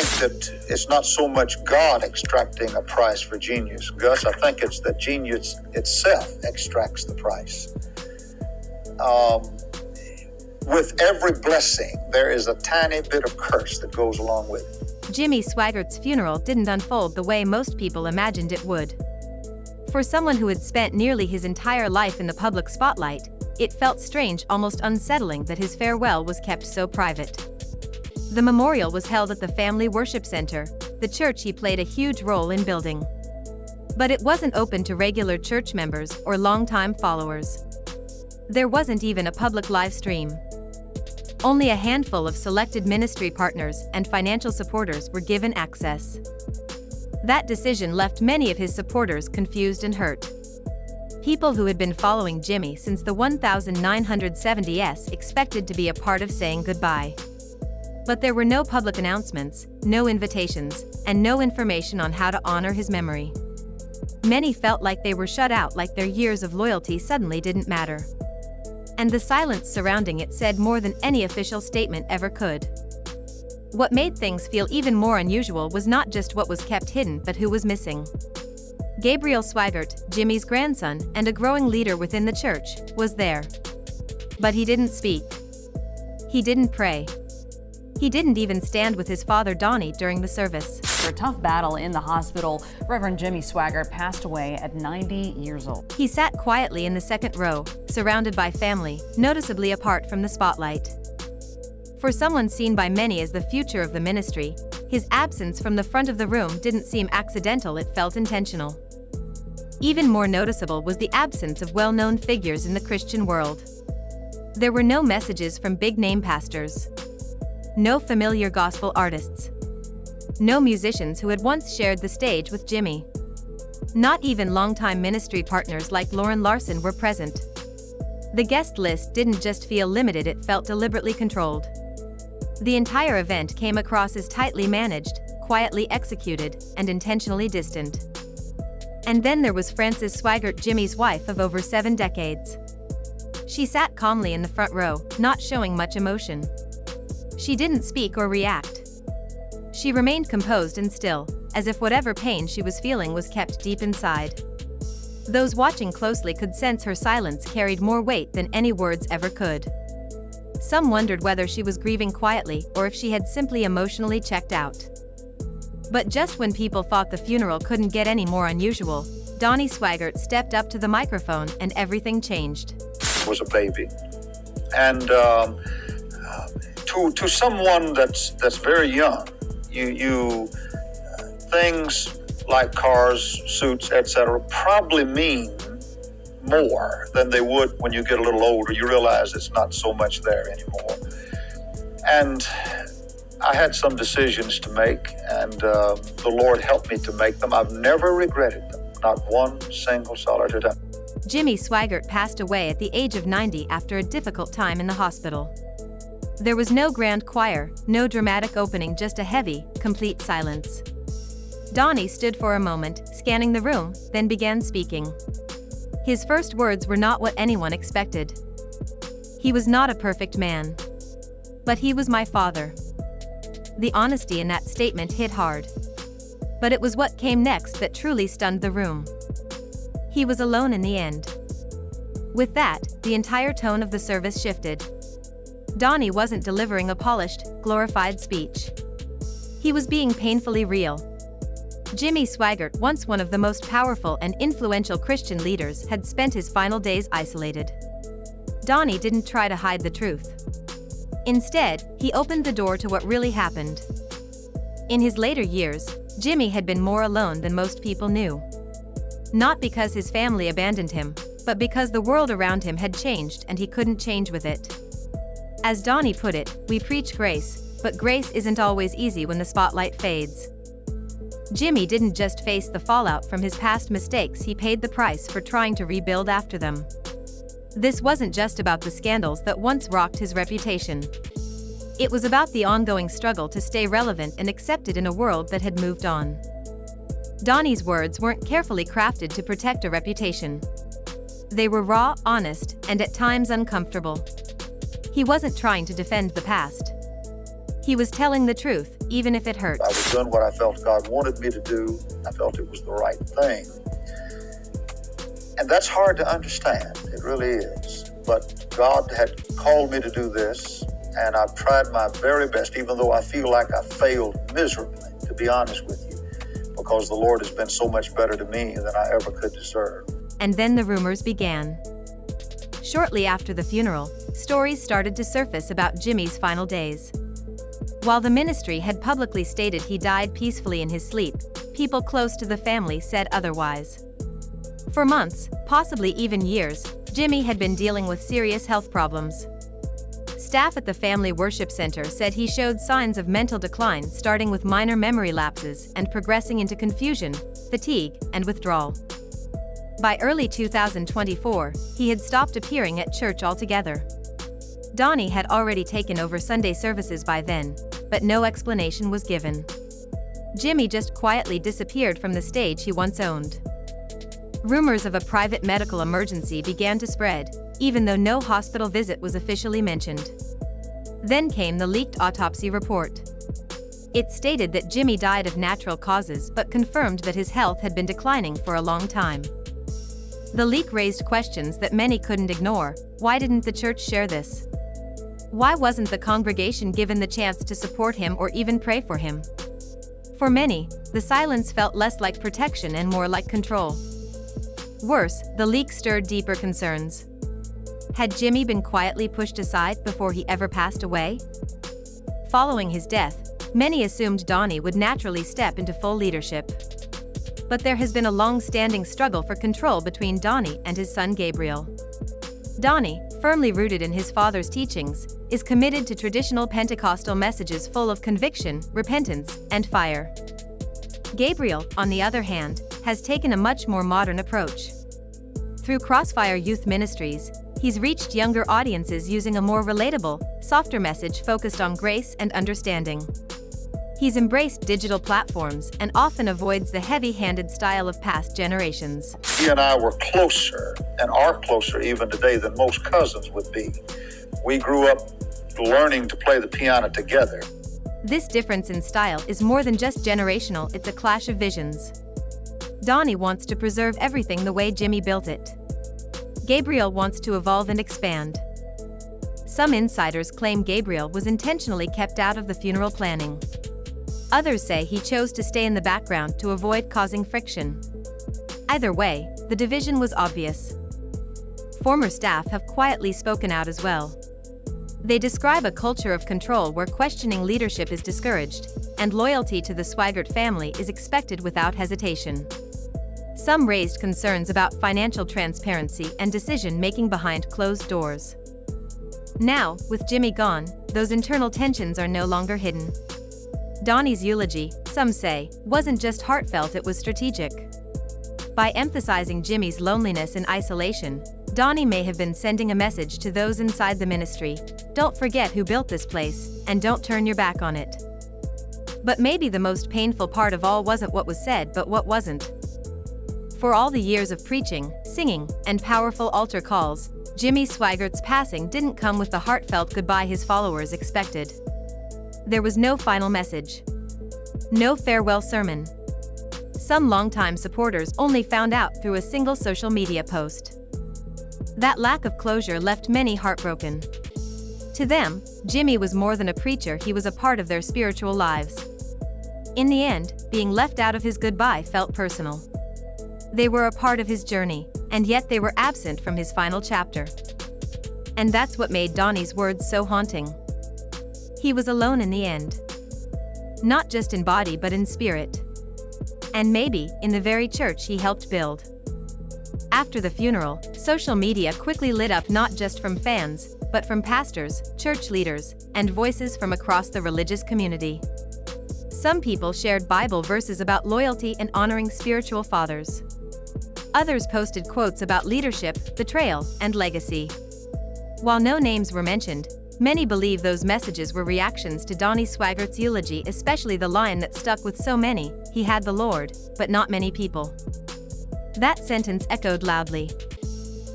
think that it's not so much God extracting a price for genius, Gus. I think it's that genius itself extracts the price. With every blessing, there is a tiny bit of curse that goes along with it. Jimmy Swaggart's funeral didn't unfold the way most people imagined it would. For someone who had spent nearly his entire life in the public spotlight, it felt strange, almost unsettling, that his farewell was kept so private. The memorial was held at the Family Worship Center, the church he played a huge role in building. But it wasn't open to regular church members or longtime followers. There wasn't even a public live stream. Only a handful of selected ministry partners and financial supporters were given access. That decision left many of his supporters confused and hurt. People who had been following Jimmy since the 1970s expected to be a part of saying goodbye. But there were no public announcements, no invitations, and no information on how to honor his memory. Many felt like they were shut out, like their years of loyalty suddenly didn't matter. And the silence surrounding it said more than any official statement ever could. What made things feel even more unusual was not just what was kept hidden, but who was missing. Gabriel Swaggart, Jimmy's grandson and a growing leader within the church, was there. But he didn't speak. He didn't pray. He didn't even stand with his father Donnie during the service. After a tough battle in the hospital, Reverend Jimmy Swaggart passed away at 90 years old. He sat quietly in the second row, surrounded by family, noticeably apart from the spotlight. For someone seen by many as the future of the ministry, his absence from the front of the room didn't seem accidental, it felt intentional. Even more noticeable was the absence of well-known figures in the Christian world. There were no messages from big-name pastors. No familiar gospel artists. No musicians who had once shared the stage with Jimmy. Not even longtime ministry partners like Lauren Larson were present. The guest list didn't just feel limited, it felt deliberately controlled. The entire event came across as tightly managed, quietly executed, and intentionally distant. And then there was Frances Swaggart, Jimmy's wife of over 7 decades. She sat calmly in the front row, not showing much emotion. She didn't speak or react. She remained composed and still, as if whatever pain she was feeling was kept deep inside. Those watching closely could sense her silence carried more weight than any words ever could. Some wondered whether she was grieving quietly or if she had simply emotionally checked out. But just when people thought the funeral couldn't get any more unusual, Donnie Swaggart stepped up to the microphone and everything changed. Was a baby. And to someone that's very young, things like cars, suits, etc. probably mean more than they would when you get a little older. You realize it's not so much there anymore. And I had some decisions to make, and the Lord helped me to make them. I've never regretted them, not one single solitary time. Jimmy Swaggart passed away at the age of 90 after a difficult time in the hospital. There was no grand choir, no dramatic opening, just a heavy, complete silence. Donnie stood for a moment, scanning the room, then began speaking. His first words were not what anyone expected. He was not a perfect man. But he was my father. The honesty in that statement hit hard. But it was what came next that truly stunned the room. He was alone in the end. With that, the entire tone of the service shifted. Donnie wasn't delivering a polished, glorified speech. He was being painfully real. Jimmy Swaggart, once one of the most powerful and influential Christian leaders, had spent his final days isolated. Donnie didn't try to hide the truth. Instead, he opened the door to what really happened. In his later years, Jimmy had been more alone than most people knew. Not because his family abandoned him, but because the world around him had changed and he couldn't change with it. As Donnie put it, we preach grace, but grace isn't always easy when the spotlight fades. Jimmy didn't just face the fallout from his past mistakes, he paid the price for trying to rebuild after them. This wasn't just about the scandals that once rocked his reputation. It was about the ongoing struggle to stay relevant and accepted in a world that had moved on. Donnie's words weren't carefully crafted to protect a reputation. They were raw, honest, and at times uncomfortable. He wasn't trying to defend the past. He was telling the truth, even if it hurt. I was doing what I felt God wanted me to do. I felt it was the right thing. And that's hard to understand. It really is. But God had called me to do this, and I've tried my very best, even though I feel like I failed miserably, to be honest with you, because the Lord has been so much better to me than I ever could deserve. And then the rumors began. Shortly after the funeral, stories started to surface about Jimmy's final days. While the ministry had publicly stated he died peacefully in his sleep, people close to the family said otherwise. For months, possibly even years, Jimmy had been dealing with serious health problems. Staff at the Family Worship Center said he showed signs of mental decline, starting with minor memory lapses and progressing into confusion, fatigue, and withdrawal. By early 2024, he had stopped appearing at church altogether. Donnie had already taken over Sunday services by then, but no explanation was given. Jimmy just quietly disappeared from the stage he once owned. Rumors of a private medical emergency began to spread, even though no hospital visit was officially mentioned. Then came the leaked autopsy report. It stated that Jimmy died of natural causes but confirmed that his health had been declining for a long time. The leak raised questions that many couldn't ignore. Why didn't the church share this? Why wasn't the congregation given the chance to support him or even pray for him? For many, the silence felt less like protection and more like control. Worse, the leak stirred deeper concerns. Had Jimmy been quietly pushed aside before he ever passed away? Following his death, many assumed Donnie would naturally step into full leadership. But there has been a long-standing struggle for control between Donnie and his son Gabriel. Donnie, firmly rooted in his father's teachings, is committed to traditional Pentecostal messages full of conviction, repentance, and fire. Gabriel, on the other hand, has taken a much more modern approach. Through Crossfire Youth Ministries, he's reached younger audiences using a more relatable, softer message focused on grace and understanding. He's embraced digital platforms and often avoids the heavy-handed style of past generations. He and I were closer, and are closer even today, than most cousins would be. We grew up learning to play the piano together. This difference in style is more than just generational, it's a clash of visions. Donnie wants to preserve everything the way Jimmy built it. Gabriel wants to evolve and expand. Some insiders claim Gabriel was intentionally kept out of the funeral planning. Others say he chose to stay in the background to avoid causing friction. Either way, the division was obvious. Former staff have quietly spoken out as well. They describe a culture of control where questioning leadership is discouraged, and loyalty to the Swaggart family is expected without hesitation. Some raised concerns about financial transparency and decision-making behind closed doors. Now, with Jimmy gone, those internal tensions are no longer hidden. Donnie's eulogy, some say, wasn't just heartfelt, it was strategic. By emphasizing Jimmy's loneliness and isolation, Donnie may have been sending a message to those inside the ministry: don't forget who built this place, and don't turn your back on it. But maybe the most painful part of all wasn't what was said, but what wasn't. For all the years of preaching, singing, and powerful altar calls, Jimmy Swaggart's passing didn't come with the heartfelt goodbye his followers expected. There was no final message. No farewell sermon. Some longtime supporters only found out through a single social media post. That lack of closure left many heartbroken. To them, Jimmy was more than a preacher, he was a part of their spiritual lives. In the end, being left out of his goodbye felt personal. They were a part of his journey, and yet they were absent from his final chapter. And that's what made Donnie's words so haunting. He was alone in the end. Not just in body but in spirit. And maybe, in the very church he helped build. After the funeral, social media quickly lit up, not just from fans, but from pastors, church leaders, and voices from across the religious community. Some people shared Bible verses about loyalty and honoring spiritual fathers. Others posted quotes about leadership, betrayal, and legacy. While no names were mentioned, many believe those messages were reactions to Donnie Swaggart's eulogy, especially the line that stuck with so many: he had the Lord, but not many people. That sentence echoed loudly.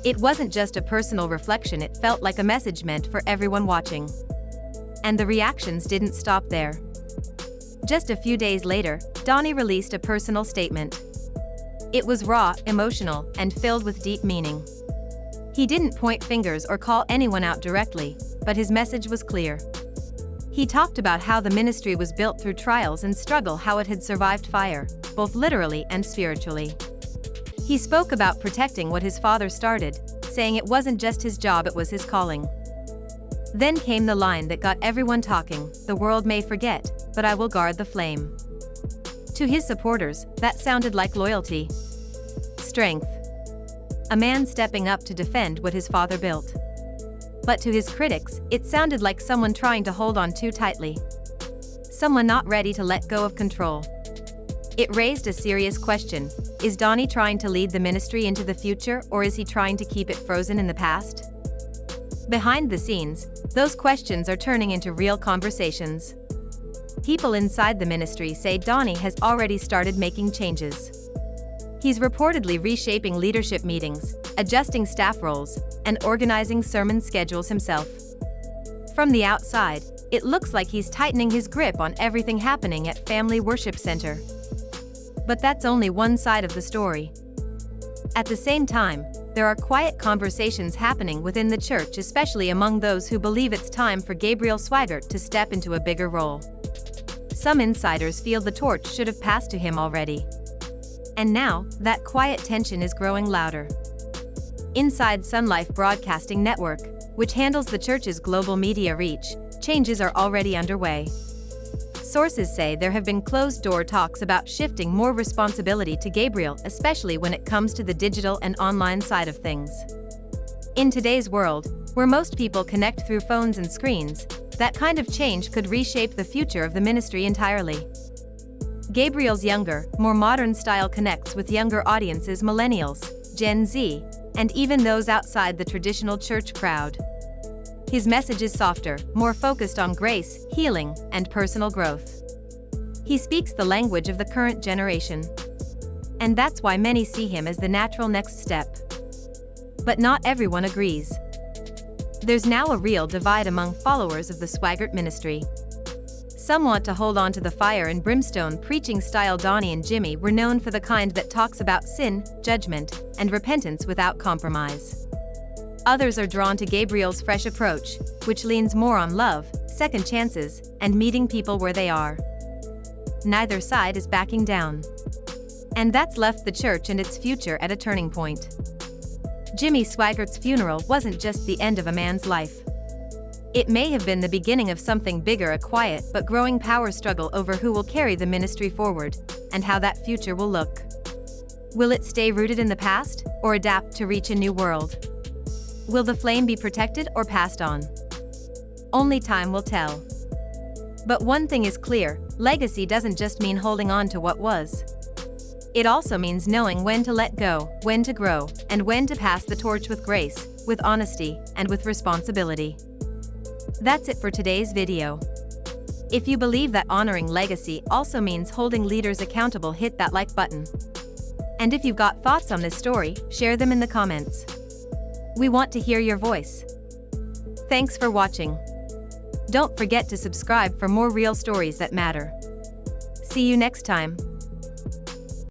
It wasn't just a personal reflection, it felt like a message meant for everyone watching. And the reactions didn't stop there. Just a few days later, Donnie released a personal statement. It was raw, emotional, and filled with deep meaning. He didn't point fingers or call anyone out directly, but his message was clear. He talked about how the ministry was built through trials and struggle, how it had survived fire, both literally and spiritually. He spoke about protecting what his father started, saying it wasn't just his job, it was his calling. Then came the line that got everyone talking, "The world may forget, but I will guard the flame." To his supporters, that sounded like loyalty. Strength. A man stepping up to defend what his father built. But to his critics, it sounded like someone trying to hold on too tightly. Someone not ready to let go of control. It raised a serious question. Is Donnie trying to lead the ministry into the future, or is he trying to keep it frozen in the past? Behind the scenes, those questions are turning into real conversations. People inside the ministry say Donnie has already started making changes. He's reportedly reshaping leadership meetings, adjusting staff roles, and organizing sermon schedules himself. From the outside, it looks like he's tightening his grip on everything happening at Family Worship Center. But that's only one side of the story. At the same time, there are quiet conversations happening within the church, especially among those who believe it's time for Gabriel Swaggart to step into a bigger role. Some insiders feel the torch should have passed to him already. And now, that quiet tension is growing louder. Inside Sun Life Broadcasting Network, which handles the church's global media reach, changes are already underway. Sources say there have been closed-door talks about shifting more responsibility to Gabriel, especially when it comes to the digital and online side of things. In today's world, where most people connect through phones and screens, that kind of change could reshape the future of the ministry entirely. Gabriel's younger, more modern style connects with younger audiences, millennials, Gen Z, and even those outside the traditional church crowd. His message is softer, more focused on grace, healing, and personal growth. He speaks the language of the current generation. And that's why many see him as the natural next step. But not everyone agrees. There's now a real divide among followers of the Swaggart ministry. Some want to hold on to the fire and brimstone preaching style. Donnie and Jimmy were known for the kind that talks about sin, judgment, and repentance without compromise. Others are drawn to Gabriel's fresh approach, which leans more on love, second chances, and meeting people where they are. Neither side is backing down. And that's left the church and its future at a turning point. Jimmy Swaggart's funeral wasn't just the end of a man's life. It may have been the beginning of something bigger, a quiet but growing power struggle over who will carry the ministry forward, and how that future will look. Will it stay rooted in the past, or adapt to reach a new world? Will the flame be protected or passed on? Only time will tell. But one thing is clear, legacy doesn't just mean holding on to what was. It also means knowing when to let go, when to grow, and when to pass the torch with grace, with honesty, and with responsibility. That's it for today's video. If you believe that honoring legacy also means holding leaders accountable, hit that like button. And if you've got thoughts on this story, share them in the comments. We want to hear your voice. Thanks for watching. Don't forget to subscribe for more real stories that matter. See you next time.